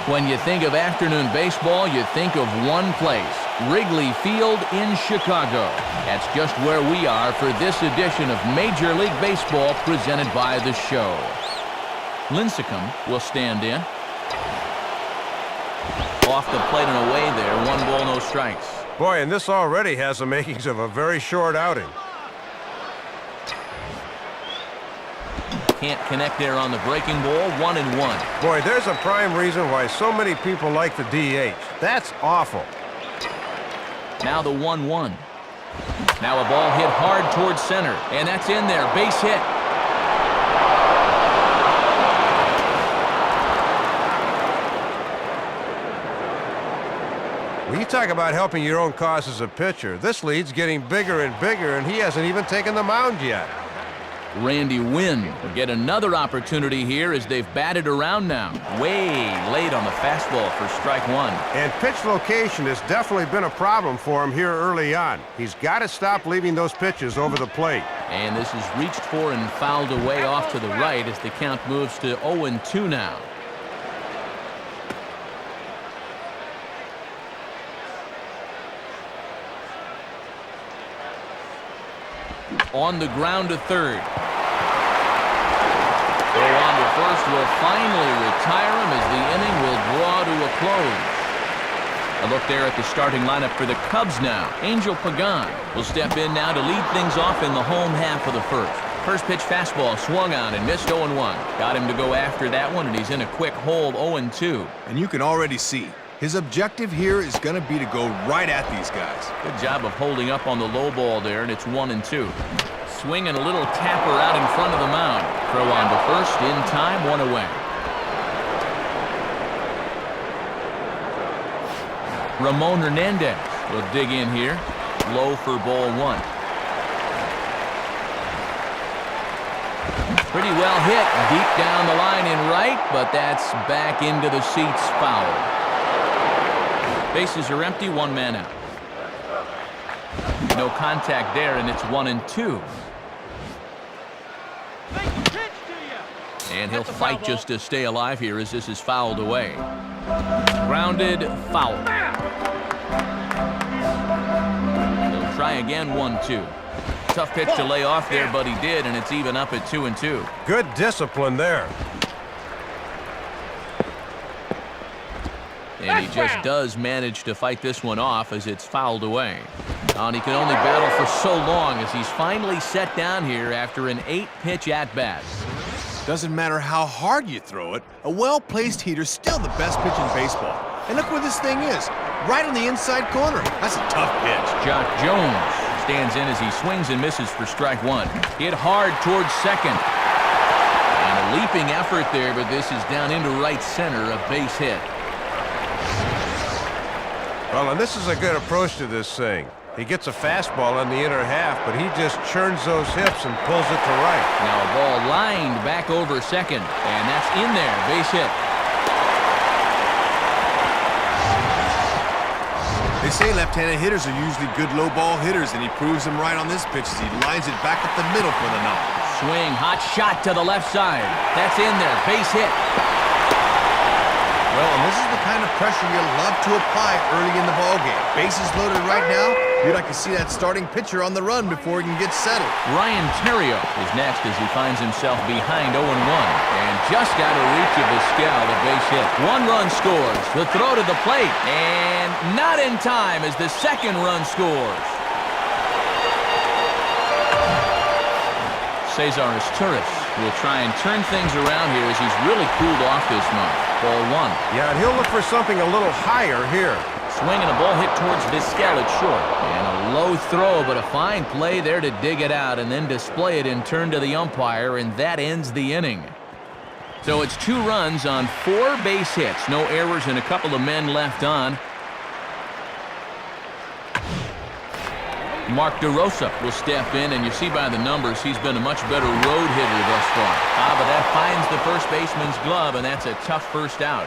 When you think of afternoon baseball, you think of one place, Wrigley Field in Chicago. That's just where we are for this edition of Major League Baseball presented by The Show. Lincecum will stand in. Off the plate and away there, 1 ball, no strikes. Boy, and this already has the makings of a very short outing. Can't connect there on the breaking ball, 1-1. Boy, there's a prime reason why so many people like the DH. That's awful. Now the 1-1. Now a ball hit hard towards center, and that's in there, base hit. When you talk about helping your own cause as a pitcher, this lead's getting bigger and bigger, and he hasn't even taken the mound yet. Randy Wynn will get another opportunity here as they've batted around now. Way late on the fastball for strike 1. And pitch location has definitely been a problem for him here early on. He's got to stop leaving those pitches over the plate. And this is reached for and fouled away off to the right as the count moves to 0-2 now. On the ground to third. Throw on to first will finally retire him as the inning will draw to a close. A look there at the starting lineup for the Cubs now. Angel Pagan will step in now to lead things off in the home half of the first. First pitch fastball swung on and missed 0-1. Got him to go after that one, and he's in a quick hold 0-2. And you can already see his objective here is going to be to go right at these guys. Good job of holding up on the low ball there, and it's 1-2. Swing and a little tapper out in front of the mound. Throw on to first, in time, 1 away. Ramon Hernandez will dig in here. Low for ball 1. Pretty well hit. Deep down the line in right, but that's back into the seats, foul. Bases are empty, 1 man out. No contact there, and it's 1-2. And he'll fight just to stay alive here as this is fouled away. Grounded, foul. He'll try again, 1-2. Tough pitch to lay off there, but he did, and it's even up at 2-2. Good discipline there. And he just does manage to fight this one off as it's fouled away. And he can only battle for so long as he's finally set down here after an 8-pitch at-bat. Doesn't matter how hard you throw it, a well-placed heater's still the best pitch in baseball. And look where this thing is, right on the inside corner. That's a tough pitch. Jock Jones stands in as he swings and misses for strike 1. Hit hard towards second. And a leaping effort there, but this is down into right center, a base hit. Well, and this is a good approach to this thing. He gets a fastball in the inner half, but he just churns those hips and pulls it to right. Now a ball lined back over second, and that's in there, base hit. They say left-handed hitters are usually good low ball hitters, and he proves them right on this pitch as he lines it back up the middle for the knock. Swing, hot shot to the left side. That's in there, base hit. Well, and this is the kind of pressure you love to apply early in the ballgame. Bases loaded right now. You'd like to see that starting pitcher on the run before he can get settled. Ryan Theriot is next as he finds himself behind 0-1. And just got a reach of the scale, the base hit. 1 run scores. The throw to the plate. And not in time as the second run scores. Cesar Turris will try and turn things around here as he's really cooled off this month. Ball 1. Yeah, and he'll look for something a little higher here. Swing and a ball hit towards Vizquel at short. And a low throw, but a fine play there to dig it out and then display it and turn to the umpire, and that ends the inning. So it's 2 runs on 4 base hits. No errors and a couple of men left on. Mark DeRosa will step in, and you see by the numbers he's been a much better road hitter thus far. But that finds the first baseman's glove, and that's a tough first out.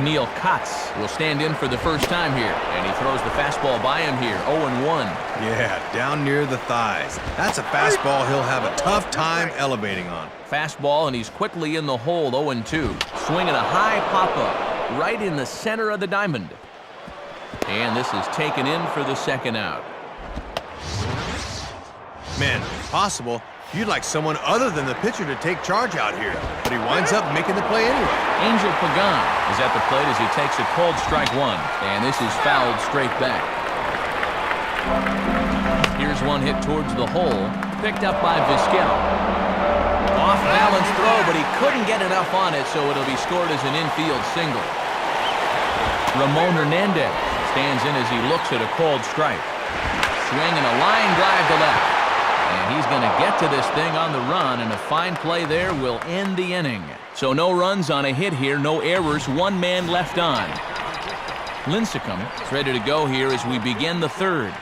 Neil Kotz will stand in for the first time here, and he throws the fastball by him here, 0-1. Yeah, down near the thighs. That's a fastball he'll have a tough time elevating on. Fastball, and he's quickly in the hole, 0-2. Swinging a high pop-up right in the center of the diamond. And this is taken in for the second out. Man, if possible, you'd like someone other than the pitcher to take charge out here, but he winds up making the play anyway. Angel Pagan is at the plate as he takes a called strike one, and this is fouled straight back. Here's one hit towards the hole, picked up by Vizquel. Off-balance throw, but he couldn't get enough on it, so it'll be scored as an infield single. Ramon Hernandez stands in as he looks at a called strike. Swinging a line drive to left. And he's going to get to this thing on the run, and a fine play there will end the inning. So no runs on a hit here, no errors, one man left on. Lincecum is ready to go here as we begin the third.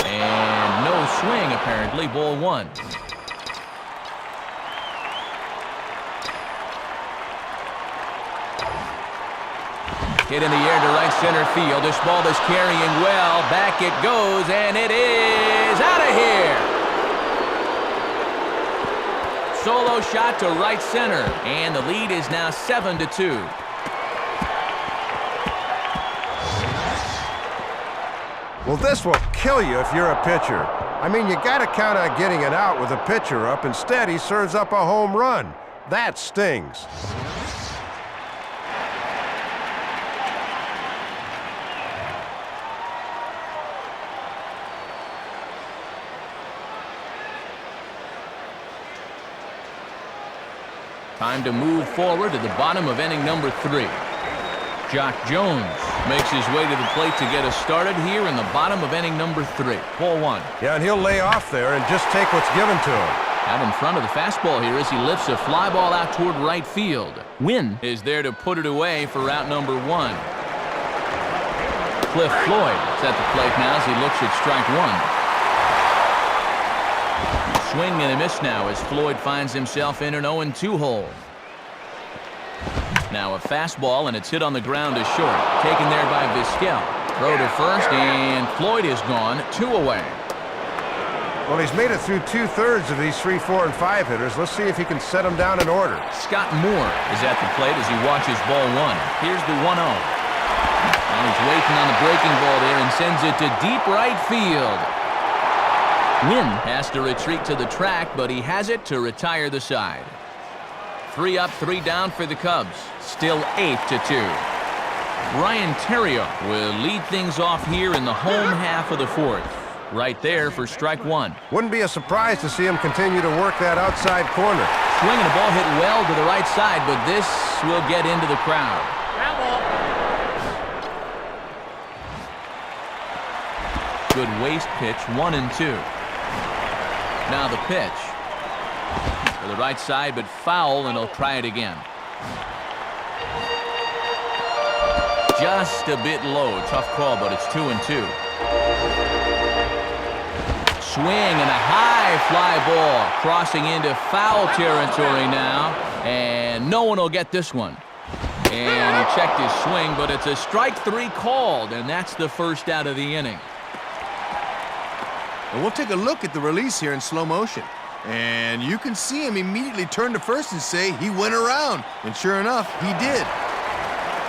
And no swing, apparently, ball one. Hit in the air to right center field. This ball is carrying well. Back it goes, and it is out of here. Solo shot to right center, and the lead is now 7-2. Well, this will kill you if you're a pitcher. I mean, you got to count on getting it out with a pitcher up. Instead, he serves up a home run. That stings. Time to move forward to the bottom of inning number 3. Jock Jones makes his way to the plate to get us started here in the bottom of inning number 3. Ball one. Yeah, and he'll lay off there and just take what's given to him. Out in front of the fastball here as he lifts a fly ball out toward right field. Wynn is there to put it away for out number 1. Cliff Floyd is at the plate now as he looks at strike one. Swing and a miss now as Floyd finds himself in an 0-2 hole. Now a fastball, and it's hit on the ground to short. Taken there by Vizquel. Throw to first, and Floyd is gone. 2 away. Well, he's made it through 2/3 of these 3, 4, and 5 hitters. Let's see if he can set them down in order. Scott Moore is at the plate as he watches ball one. Here's the 1-0. And he's waiting on the breaking ball there and sends it to deep right field. Wynn has to retreat to the track, but he has it to retire the side. 3 up, 3 down for the Cubs. Still 8-2. Ryan Theriot will lead things off here in the home half of the 4th. Right there for strike one. Wouldn't be a surprise to see him continue to work that outside corner. Swinging a ball hit well to the right side, but this will get into the crowd. Good waist pitch, 1-2. Now the pitch. To the right side, but foul, and he'll try it again. Just a bit low. Tough call, but it's 2-2. Swing and a high fly ball crossing into foul territory now, and no one will get this one. And he checked his swing, but it's a strike 3 called, and that's the first out of the inning. And we'll take a look at the release here in slow motion. And you can see him immediately turn to first and say he went around. And sure enough, he did.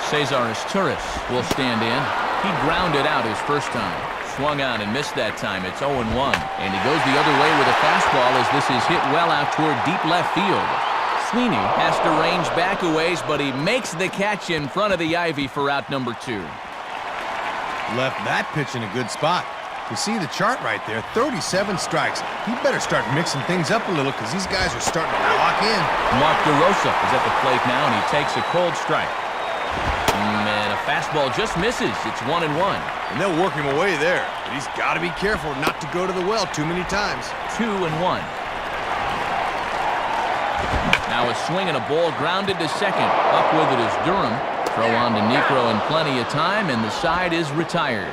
Cesar Izturis will stand in. He grounded out his first time. Swung on and missed that time. It's 0-1. And he goes the other way with a fastball as this is hit well out toward deep left field. Sweeney has to range back a ways, but he makes the catch in front of the ivy for out number 2. Left that pitch in a good spot. You see the chart right there, 37 strikes. He better start mixing things up a little because these guys are starting to lock in. Mark DeRosa is at the plate now, and he takes a cold strike. And a fastball just misses. It's 1-1. And they'll work him away there. But he's got to be careful not to go to the well too many times. 2-1. Now a swing and a ball grounded to second. Up with it is Durham. Throw on to Niekro in plenty of time, and the side is retired.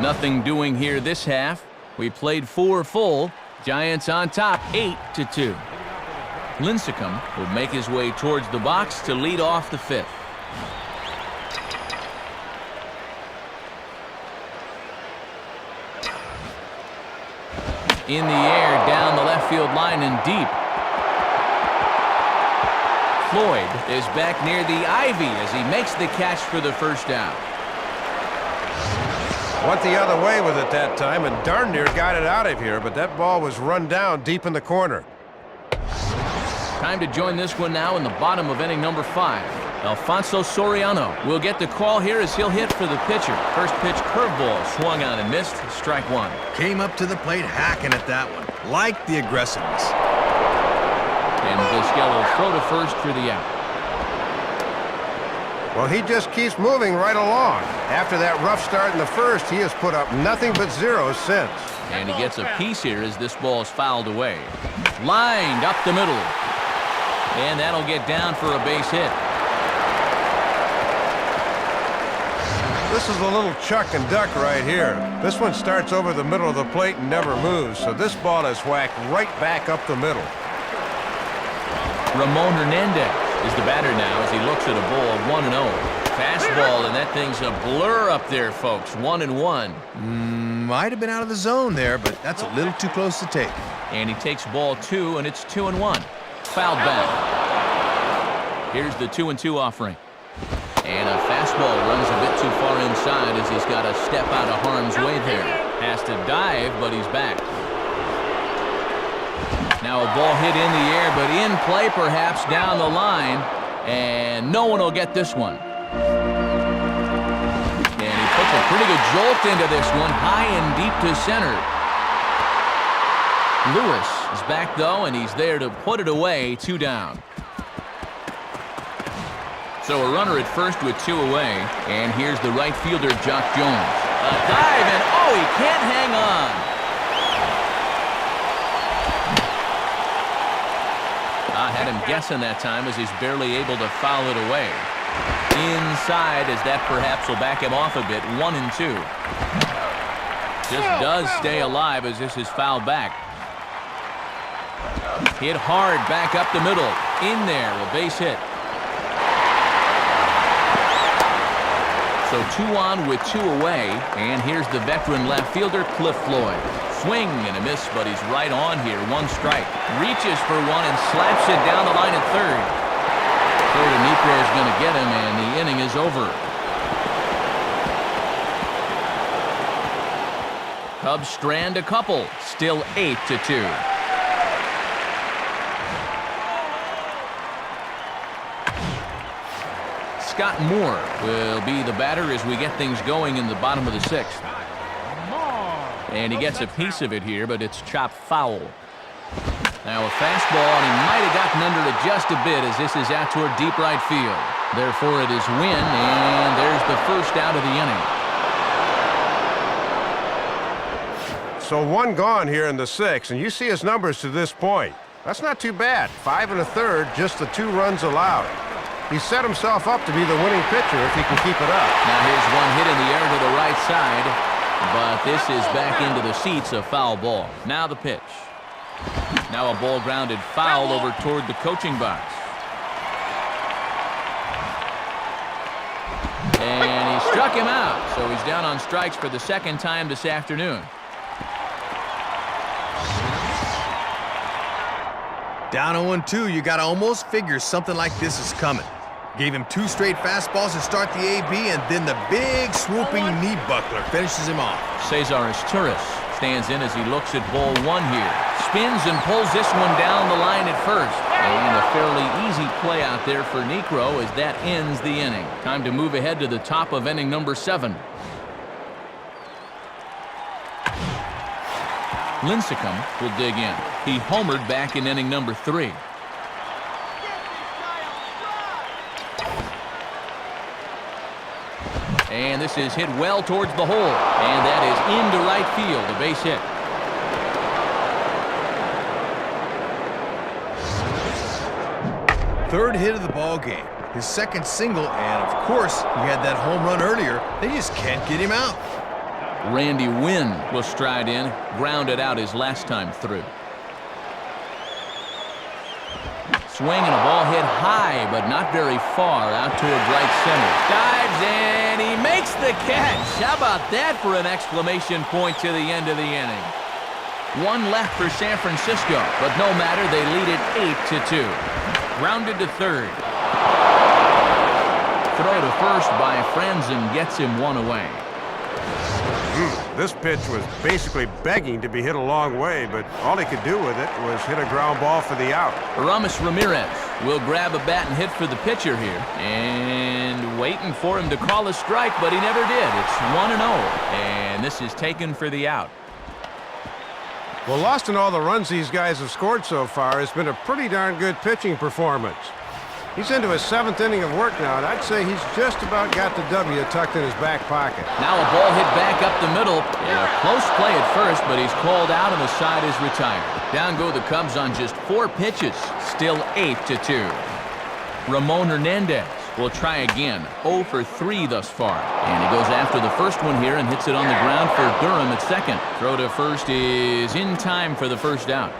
Nothing doing here this half. We played 4 full. Giants on top, 8-2. Lincecum will make his way towards the box to lead off the fifth. In the air, down the left field line and deep. Floyd is back near the ivy as he makes the catch for the first down. Went the other way with it that time and darn near got it out of here, but that ball was run down deep in the corner. Time to join this one now in the bottom of inning number 5. Alfonso Soriano will get the call here as he'll hit for the pitcher. First pitch curveball swung on and missed. Strike one. Came up to the plate hacking at that one. Like the aggressiveness. And Vizquel will throw to first for the out. Well, he just keeps moving right along. After that rough start in the first, he has put up nothing but zeros since. And he gets a piece here as this ball is fouled away. Lined up the middle. And that'll get down for a base hit. This is a little chuck and duck right here. This one starts over the middle of the plate and never moves, so this ball is whacked right back up the middle. Ramon Hernandez is the batter now as he looks at a ball of 1-0. Fastball, and that thing's a blur up there, folks. 1-1. Might have been out of the zone there, but that's a little too close to take. And he takes ball 2, and it's 2-1. Fouled back. Here's the 2-2 offering. And a fastball runs a bit too far inside as he's got to step out of harm's way there. Has to dive, but he's back. Now a ball hit in the air, but in play perhaps down the line. And no one will get this one. And he puts a pretty good jolt into this one, high and deep to center. Lewis is back, though, and he's there to put it away, 2 down. So a runner at first with 2 away, and here's the right fielder, Jock Jones. A dive, and oh, he can't hang on. I had him guessing that time as he's barely able to foul it away. Inside, as that perhaps will back him off a bit, 1-2. Just does stay alive as this is fouled back. Hit hard back up the middle. In there, a base hit. So 2 on with 2 away, and here's the veteran left fielder, Cliff Floyd. Swing and a miss, but he's right on here. 1 strike. Reaches for 1 and slaps it down the line at third. Third, and Negro is going to get him, and the inning is over. Cubs strand a couple. Still 8-2. Scott Moore will be the batter as we get things going in the bottom of the 6th. And he gets a piece of it here, but it's chopped foul. Now a fastball, and he might have gotten under it just a bit as this is out toward deep right field. Therefore, it is win, and there's the first out of the inning. So 1 gone here in the 6th, and you see his numbers to this point. That's not too bad. 5 1/3, just the 2 runs allowed. He set himself up to be the winning pitcher if he can keep it up. Now here's one hit in the air to the right side, but this is back into the seats, a foul ball. Now the pitch. Now a ball grounded foul over toward the coaching box. And he struck him out, so he's down on strikes for the 2nd time this afternoon. Down 0-2, you got to almost figure something like this is coming. Gave him 2 straight fastballs to start the AB, and then the big swooping knee buckler finishes him off. Cesar Asturias stands in as he looks at ball 1 here. Spins and pulls this one down the line at first. And a fairly easy play out there for Negro as that ends the inning. Time to move ahead to the top of inning number 7. Lincecum will dig in. He homered back in inning number 3. And this is hit well towards the hole. And that is into right field, a base hit. Third hit of the ball game. His 2nd single, and of course, he had that home run earlier. They just can't get him out. Randy Wynn will stride in, grounded out his last time through. Swing and a ball hit high, but not very far, out toward right center. Dives, and he makes the catch. How about that for an exclamation point to the end of the inning? One left for San Francisco, but no matter, they lead it 8-2. Grounded to third. Throw to first by Franzen gets him one away. This pitch was basically begging to be hit a long way, but all he could do with it was hit a ground ball for the out. Aramis Ramirez will grab a bat and hit for the pitcher here. And waiting for him to call a strike, but he never did. It's 1-0, and this is taken for the out. Well, lost in all the runs these guys have scored so far has been a pretty darn good pitching performance. He's into his 7th inning of work now, and I'd say he's just about got the W tucked in his back pocket. Now a ball hit back up the middle. A close play at first, but he's called out and the side is retired. Down go the Cubs on just 4 pitches. Still 8-2. Ramon Hernandez will try again. 0 for 3 thus far. And he goes after the first one here and hits it on the ground for Durham at second. Throw to first is in time for the first out.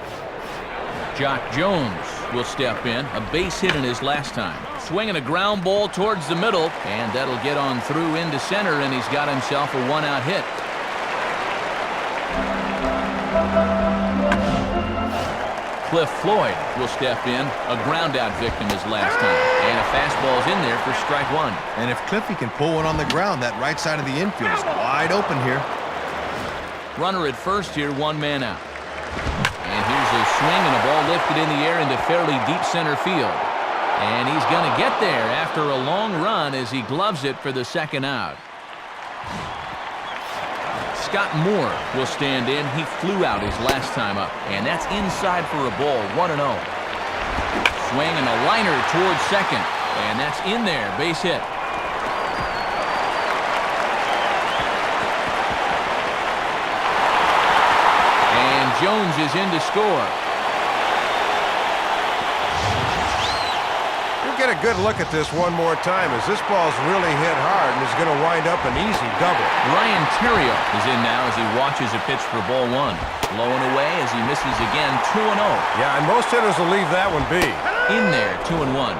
Jock Jones will step in. A base hit in his last time. Swinging a ground ball towards the middle, and that'll get on through into center, and he's got himself a 1-out hit. Cliff Floyd will step in. A ground-out victim his last time. And a fastball's in there for strike 1. And if Cliffy can pull one on the ground, that right side of the infield is wide open here. Runner at first here, 1 man out. And here's a swing and a ball lifted in the air into fairly deep center field. And he's going to get there after a long run as he gloves it for the second out. Scott Moore will stand in. He flew out his last time up. And that's inside for a ball, 1-0. Swing and a liner towards second. And that's in there, base hit. Jones is in to score. We'll get a good look at this one more time as this ball's really hit hard and is going to wind up an easy double. Ryan Terrio is in now as he watches a pitch for ball 1. Blowing away as he misses again, 2-0. Yeah, and most hitters will leave that one be. In there, 2-1.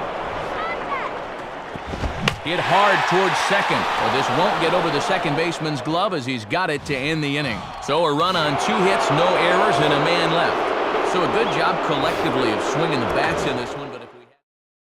Hit hard towards second. Well, this won't get over the second baseman's glove as he's got it to end the inning. So a run on 2 hits, no errors, and a man left. So a good job collectively of swinging the bats in this one.